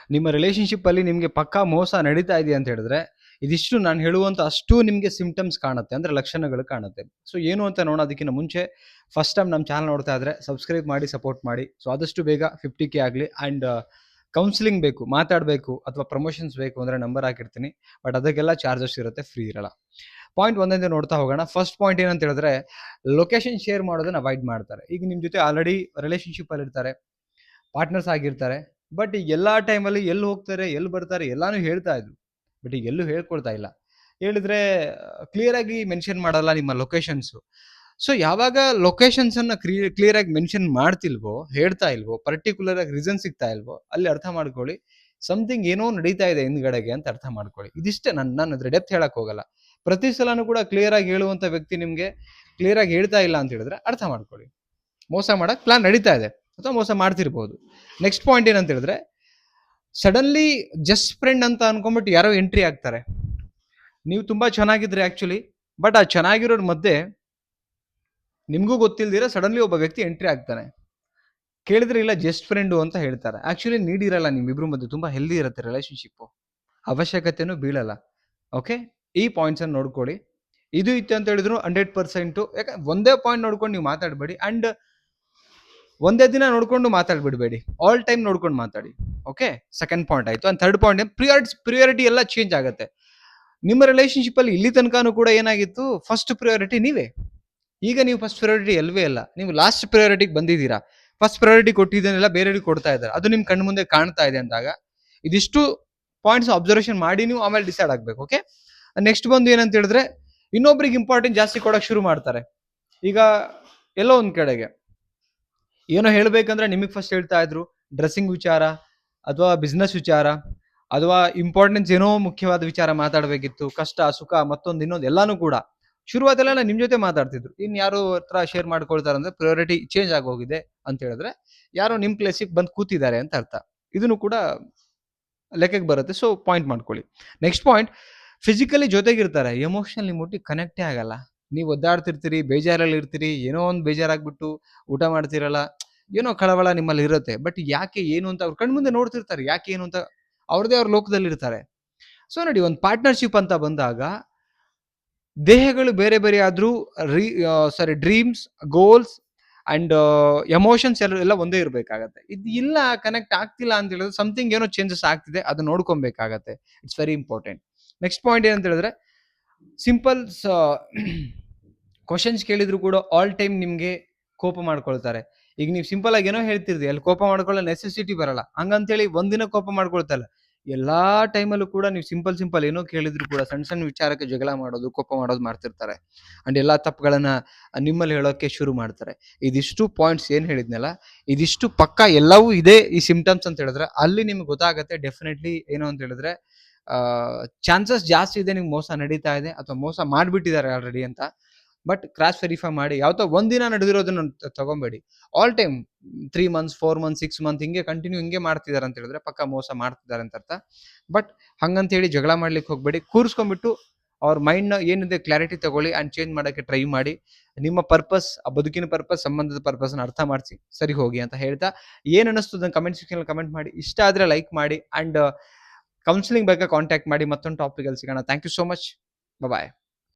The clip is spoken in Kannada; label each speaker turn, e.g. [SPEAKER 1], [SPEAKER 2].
[SPEAKER 1] ನಿಮ್ಮ ರಿಲೇಶನ್‌ಶಿಪ್ಪಲ್ಲಿ ನಿಮಗೆ ಪಕ್ಕಾ ಮೋಸ ನಡೀತಾ ಇದೆ ಅಂತ ಹೇಳಿದ್ರೆ, ಇದಿಷ್ಟು ನಾನು ಹೇಳುವಂಥ ಅಷ್ಟೂ ನಿಮಗೆ ಸಿಂಪ್ಟಮ್ಸ್ ಕಾಣುತ್ತೆ. ಅಂದರೆ ಲಕ್ಷಣಗಳು ಕಾಣುತ್ತೆ. ಸೊ ಏನು ಅಂತ ನೋಡೋದಕ್ಕಿಂತ ಮುಂಚೆ ಫಸ್ಟ್ ಟೈಮ್ ನಮ್ಮ ಚಾನಲ್ ನೋಡ್ತಾ ಇದ್ರೆ ಸಬ್ಸ್ಕ್ರೈಬ್ ಮಾಡಿ, ಸಪೋರ್ಟ್ ಮಾಡಿ. ಸೊ ಆದಷ್ಟು ಬೇಗ 50K ಆಗಲಿ. ಆ್ಯಂಡ್ ಕೌನ್ಸಿಲಿಂಗ್ ಬೇಕು, ಮಾತಾಡಬೇಕು ಅಥವಾ ಪ್ರಮೋಷನ್ಸ್ ಬೇಕು ಅಂದರೆ ನಂಬರ್ ಹಾಕಿರ್ತೀನಿ. ಬಟ್ ಅದಕ್ಕೆಲ್ಲ ಚಾರ್ಜಸ್ ಇರುತ್ತೆ, ಫ್ರೀ ಇರಲ್ಲ. ಪಾಯಿಂಟ್ ಒಂದೊಂದೇ ನೋಡ್ತಾ ಹೋಗೋಣ. ಫಸ್ಟ್ ಪಾಯಿಂಟ್ ಏನಂತ ಹೇಳಿದ್ರೆ, ಲೊಕೇಶನ್ ಶೇರ್ ಮಾಡೋದನ್ನ ಅವಾಯ್ಡ್ ಮಾಡ್ತಾರೆ. ಈಗ ನಿಮ್ಮ ಜೊತೆ ಆಲ್ರೆಡಿ ರಿಲೇಶನ್‌ಶಿಪ್ಪಲ್ಲಿ ಇರ್ತಾರೆ, ಪಾರ್ಟ್ನರ್ಸ್ ಆಗಿರ್ತಾರೆ. ಬಟ್ ಈಗ ಎಲ್ಲ ಟೈಮಲ್ಲಿ ಎಲ್ಲಿ ಹೋಗ್ತಾರೆ, ಎಲ್ಲಿ ಬರ್ತಾರೆ ಎಲ್ಲಾನು ಹೇಳ್ತಾ ಇದ್ರು. ಬಟ್ ಈಗ ಎಲ್ಲೂ ಹೇಳ್ಕೊಳ್ತಾ ಇಲ್ಲ. ಹೇಳಿದ್ರೆ ಕ್ಲಿಯರ್ ಆಗಿ ಮೆನ್ಷನ್ ಮಾಡಲ್ಲ ನಿಮ್ಮ ಲೊಕೇಶನ್ಸು. ಸೊ ಯಾವಾಗ ಲೊಕೇಶನ್ಸ್ ಅನ್ನ ಕ್ಲಿಯರ್ ಆಗಿ ಮೆನ್ಷನ್ ಮಾಡ್ತಿಲ್ವೋ, ಹೇಳ್ತಾ ಇಲ್ವೋ, ಪರ್ಟಿಕ್ಯುಲರ್ ಆಗಿ ರೀಸನ್ ಸಿಗ್ತಾ ಇಲ್ವೋ, ಅಲ್ಲಿ ಅರ್ಥ ಮಾಡ್ಕೊಳ್ಳಿ ಸಮಥಿಂಗ್ ಏನೋ ನಡೀತಾ ಇದೆ ಹಿಂದ್ಗಡೆಗೆ ಅಂತ ಅರ್ಥ ಮಾಡ್ಕೊಳ್ಳಿ. ಇದಿಷ್ಟೇ, ನಾನು ಅದ್ರ ಡೆಪ್ತ್ ಹೇಳಕ್ ಹೋಗಲ್ಲ. ಪ್ರತಿ ಸಲನೂ ಕೂಡ ಕ್ಲಿಯರ್ ಆಗಿ ಹೇಳುವಂತ ವ್ಯಕ್ತಿ ನಿಮ್ಗೆ ಕ್ಲಿಯರ್ ಆಗಿ ಹೇಳ್ತಾ ಇಲ್ಲ ಅಂತ ಹೇಳಿದ್ರೆ ಅರ್ಥ ಮಾಡ್ಕೊಳ್ಳಿ, ಮೋಸ ಮಾಡಕ್ ಪ್ಲಾನ್ ನಡೀತಾ ಇದೆ ಅಥವಾ ಮೋಸ ಮಾಡ್ತಿರ್ಬೋದು. ನೆಕ್ಸ್ಟ್ ಪಾಯಿಂಟ್ ಏನಂತ ಹೇಳಿದ್ರೆ, ಸಡನ್ಲಿ ಜಸ್ಟ್ ಫ್ರೆಂಡ್ ಅಂತ ಅನ್ಕೊಂಡ್ಬಿಟ್ಟು ಯಾರೋ ಎಂಟ್ರಿ ಆಗ್ತಾರೆ. ನೀವು ತುಂಬಾ ಚೆನ್ನಾಗಿದ್ರೆ ಆಕ್ಚುಲಿ, ಬಟ್ ಆ ಚೆನ್ನಾಗಿರೋರ್ ಮಧ್ಯೆ ನಿಮ್ಗೂ ಗೊತ್ತಿಲ್ದಿರ ಸಡನ್ಲಿ ಒಬ್ಬ ವ್ಯಕ್ತಿ ಎಂಟ್ರಿ ಆಗ್ತಾನೆ. ಕೇಳಿದ್ರೆ ಇಲ್ಲ ಜಸ್ಟ್ ಫ್ರೆಂಡು ಅಂತ ಹೇಳ್ತಾರೆ. ಆಕ್ಚುಲಿ ನೀಡಿರಲ್ಲ ನಿಮ್ಮಿಬ್ರು ಮಧ್ಯೆ, ತುಂಬಾ ಹೆಲ್ದಿ ಇರುತ್ತೆ ರಿಲೇಶನ್ಶಿಪ್, ಅವಶ್ಯಕತೆನೂ ಬೀಳಲ್ಲ. ಓಕೆ, ಈ ಪಾಯಿಂಟ್ಸ್ ಅನ್ನು ನೋಡ್ಕೊಳ್ಳಿ. ಇದು ಇತ್ತು ಅಂತ ಹೇಳಿದ್ರು 100%. ಯಾಕೆ ಒಂದೇ ಪಾಯಿಂಟ್ ನೋಡ್ಕೊಂಡು ನೀವು ಮಾತಾಡಬೇಡಿ. ಅಂಡ್ ಒಂದೇ ದಿನ ನೋಡ್ಕೊಂಡು ಮಾತಾಡ್ಬಿಡ್ಬೇಡಿ, ಆಲ್ ಟೈಮ್ ನೋಡ್ಕೊಂಡು ಮಾತಾಡಿ. ಓಕೆ, ಸೆಕೆಂಡ್ ಪಾಯಿಂಟ್ ಆಯ್ತು. ಅಂಡ್ ಥರ್ಡ್ ಪಾಯಿಂಟ್, ಪ್ರಿಯಾರಿಟಿ ಎಲ್ಲ ಚೇಂಜ್ ಆಗುತ್ತೆ. ನಿಮ್ಮ ರಿಲೇಶನ್ಶಿಪ್ ಅಲ್ಲಿ ಇಲ್ಲಿ ತನಕನೂ ಕೂಡ ಏನಾಗಿತ್ತು, ಫಸ್ಟ್ ಪ್ರಿಯಾರಿಟಿ ನೀವೇ. ಈಗ ನೀವು ಫಸ್ಟ್ ಪ್ರಯಾರಿಟಿ ಅಲ್ವೇ ಅಲ್ಲ, ನೀವು ಲಾಸ್ಟ್ ಪ್ರಯಾರಿಟಿಗೆ ಬಂದಿದ್ದೀರಾ. ಫಸ್ಟ್ ಪ್ರಯಾರಿಟಿ ಕೊಟ್ಟಿದ್ದೇನೆಲ್ಲ ಬೇರೆಯವ್ರಿಗೆ ಕೊಡ್ತಾ ಇದ್ದಾರೆ, ಅದು ನಿಮ್ ಕಣ್ಣು ಮುಂದೆ ಕಾಣ್ತಾ ಇದೆ ಅಂದಾಗ ಇದಿಷ್ಟು ಪಾಯಿಂಟ್ಸ್ ಅಬ್ಸರ್ವೇಷನ್ ಮಾಡಿ ನೀವು ಆಮೇಲೆ ಡಿಸೈಡ್ ಆಗ್ಬೇಕು. ಓಕೆ, ನೆಕ್ಸ್ಟ್ ಬಂದು ಏನಂತ ಹೇಳಿದ್ರೆ, ಇನ್ನೊಬ್ರಿಗೆ ಇಂಪಾರ್ಟೆಂಟ್ ಜಾಸ್ತಿ ಕೊಡಕ್ ಶುರು ಮಾಡ್ತಾರೆ. ಈಗ ಎಲ್ಲೋ ಒಂದ್ ಕಡೆಗೆ ಏನೋ ಹೇಳ್ಬೇಕಂದ್ರೆ ನಿಮಗೆ ಫಸ್ಟ್ ಹೇಳ್ತಾ ಇದ್ರು ಡ್ರೆಸ್ಸಿಂಗ್ ವಿಚಾರ ಅಥವಾ ಬಿಸ್ನೆಸ್ ವಿಚಾರ ಅಥವಾ ಇಂಪಾರ್ಟೆನ್ಸ್ ಏನೋ ಮುಖ್ಯವಾದ ವಿಚಾರ ಮಾತಾಡಬೇಕಿತ್ತು, ಕಷ್ಟ ಸುಖ ಮತ್ತೊಂದು ಇನ್ನೊಂದು ಎಲ್ಲಾನು ಕೂಡ ಶುರುವಾತೆಲ್ಲ ನಿಮ್ ಜೊತೆ ಮಾತಾಡ್ತಿದ್ರು. ಇನ್ ಯಾರು ಹತ್ರ ಶೇರ್ ಮಾಡ್ಕೊಳ್ತಾರೆ ಅಂದ್ರೆ ಪ್ರಯಾರಿಟಿ ಚೇಂಜ್ ಆಗಿ ಹೋಗಿದೆ ಅಂತ ಹೇಳಿದ್ರೆ ಯಾರೋ ನಿಮ್ ಪ್ಲೇಸಿಗೆ ಬಂದು ಕೂತಿದ್ದಾರೆ ಅಂತ ಅರ್ಥ. ಇದನ್ನು ಕೂಡ ಲೆಕ್ಕಕ್ಕೆ ಬರುತ್ತೆ. ಸೊ ಪಾಯಿಂಟ್ ಮಾಡ್ಕೊಳ್ಳಿ. ನೆಕ್ಸ್ಟ್ ಪಾಯಿಂಟ್, ಫಿಸಿಕಲಿ ಜೊತೆಗಿರ್ತಾರೆ, ಎಮೋಷನಲಿ ಮುಟ್ಟಿ ಕನೆಕ್ಟೇ ಆಗಲ್ಲ. ನೀವು ಒದ್ದಾಡ್ತಿರ್ತೀರಿ, ಬೇಜಾರಲ್ಲಿ ಇರ್ತೀರಿ, ಏನೋ ಒಂದು ಬೇಜಾರಾಗ್ಬಿಟ್ಟು ಊಟ ಮಾಡ್ತಿರಲ್ಲ, ಏನೋ ಕಳವಳ ನಿಮ್ಮಲ್ಲಿ ಇರುತ್ತೆ. ಬಟ್ ಯಾಕೆ ಏನು ಅಂತ ಅವ್ರ ಕಣ್ಮುಂದೆ ನೋಡ್ತಿರ್ತಾರೆ, ಯಾಕೆ ಏನು ಅಂತ ಅವ್ರದೇ ಅವ್ರ ಲೋಕದಲ್ಲಿ ಇರ್ತಾರೆ. ಸೊ ನೋಡಿ, ಒಂದು ಪಾರ್ಟ್ನರ್ಶಿಪ್ ಅಂತ ಬಂದಾಗ ದೇಹಗಳು ಬೇರೆ ಬೇರೆ ಆದ್ರೂ ಡ್ರೀಮ್ಸ್, ಗೋಲ್ಸ್ ಅಂಡ್ ಎಮೋಷನ್ಸ್ ಎಲ್ಲ ಒಂದೇ ಇರಬೇಕಾಗತ್ತೆ. ಇದು ಇಲ್ಲ, ಕನೆಕ್ಟ್ ಆಗ್ತಿಲ್ಲ ಅಂತ ಹೇಳಿದ್ರೆ ಸಮಥಿಂಗ್ ಏನೋ ಚೇಂಜಸ್ ಆಗ್ತಿದೆ, ಅದು ನೋಡ್ಕೊಬೇಕಾಗತ್ತೆ. It's very important. Next point ಏನಂತ ಹೇಳಿದ್ರೆ, ಸಿಂಪಲ್ ಕ್ವಶನ್ಸ್ ಕೇಳಿದ್ರು ಕೂಡ ಆಲ್ ಟೈಮ್ ನಿಮ್ಗೆ ಕೋಪ ಮಾಡ್ಕೊಳ್ತಾರೆ. ಈಗ ನೀವು ಸಿಂಪಲ್ ಆಗಿ ಏನೋ ಹೇಳ್ತಿರ್ತೀವಿ, ಅಲ್ಲಿ ಕೋಪ ಮಾಡ್ಕೊಳ್ಳೋ ನೆಸೆಸಿಟಿ ಬರಲ್ಲ. ಹಂಗಂತೇಳಿ ಒಂದಿನ ಕೋಪ ಮಾಡ್ಕೊಳ್ತಲ್ಲ, ಎಲ್ಲಾ ಟೈಮಲ್ಲೂ ಕೂಡ ನೀವು ಸಿಂಪಲ್ ಏನೋ ಕೇಳಿದ್ರು ಕೂಡ ಸಣ್ಣ ಸಣ್ಣ ವಿಚಾರಕ್ಕೆ ಜಗಳ ಮಾಡೋದು, ಕೋಪ ಮಾಡೋದು ಮಾಡ್ತಿರ್ತಾರೆ. ಅಂಡ್ ಎಲ್ಲಾ ತಪ್ಪುಗಳನ್ನ ನಿಮ್ಮಲ್ಲಿ ಹೇಳೋಕೆ ಶುರು ಮಾಡ್ತಾರೆ. ಇದಿಷ್ಟು ಪಾಯಿಂಟ್ಸ್ ಏನ್ ಹೇಳಿದ್ನಲ್ಲ, ಇದಿಷ್ಟು ಪಕ್ಕ ಎಲ್ಲವೂ ಇದೆ ಈ ಸಿಂಪ್ಟಮ್ಸ್ ಅಂತ ಹೇಳಿದ್ರೆ ಅಲ್ಲಿ ನಿಮ್ಗೆ ಗೊತ್ತಾಗತ್ತೆ ಡೆಫಿನೆಟ್ಲಿ ಏನು ಅಂತ ಹೇಳಿದ್ರೆ ಚಾನ್ಸಸ್ ಜಾಸ್ತಿ ಇದೆ ನಿಮ್ಗೆ ಮೋಸ ನಡೀತಾ ಇದೆ ಅಥವಾ ಮೋಸ ಮಾಡ್ಬಿಟ್ಟಿದ್ದಾರೆ ಆಲ್ರೆಡಿ ಅಂತ. ಬಟ್ ಕ್ರಾಸ್ ವೆರಿಫೈ ಮಾಡಿ. ಯಾವತ್ತೋ ಒಂದಿನ ನಡೆದಿರೋದನ್ನ ತಗೊಂಬೇಡಿ. All time 3 months 4 months 6 months ಹಿಂಗೆ ಕಂಟಿನ್ಯೂ ಹಿಂಗೆ ಮಾಡ್ತಿದ್ದಾರೆ ಅಂತ ಹೇಳಿದ್ರೆ ಪಕ್ಕ ಮೋಸ ಮಾಡ್ತಿದ್ದಾರೆ ಅಂತ ಅರ್ಥ. ಬಟ್ ಹಂಗಂತ ಹೇಳಿ ಜಗಳ ಮಾಡ್ಲಿಕ್ಕೆ ಹೋಗ್ಬೇಡಿ. ಕೂರಿಸ್ಕೊಂಡ್ಬಿಟ್ಟು ಅವ್ರ ಮೈಂಡ್ ನ ಏನಿದೆ ಕ್ಲಾರಿಟಿ ತಗೊಳ್ಳಿ ಅಂಡ್ ಚೇಂಜ್ ಮಾಡಕ್ಕೆ ಟ್ರೈ ಮಾಡಿ. ನಿಮ್ಮ ಪರ್ಪಸ್, ಆ ಬದುಕಿನ ಪರ್ಪಸ್, ಸಂಬಂಧದ ಪರ್ಪಸ್ ಅರ್ಥ ಮಾಡಿಸಿ ಸರಿ ಹೋಗಿ ಅಂತ ಹೇಳ್ತಾ, ಏನ್ ಅನ್ನಿಸ್ತದ ಕಮೆಂಟ್ ಸೆಕ್ಷನ್ ಕಮೆಂಟ್ ಮಾಡಿ. ಇಷ್ಟ ಆದ್ರೆ ಲೈಕ್ ಮಾಡಿ ಅಂಡ್ ಕೌನ್ಸಿಲಿಂಗ್ ಬಗ್ಗೆ ಕಾಂಟ್ಯಾಕ್ಟ್ ಮಾಡಿ. ಮತ್ತೊಂದು ಟಾಪಿಕ್ ಅಲ್ಲಿ ಸಿಗೋಣ. Thank you so much. Bye.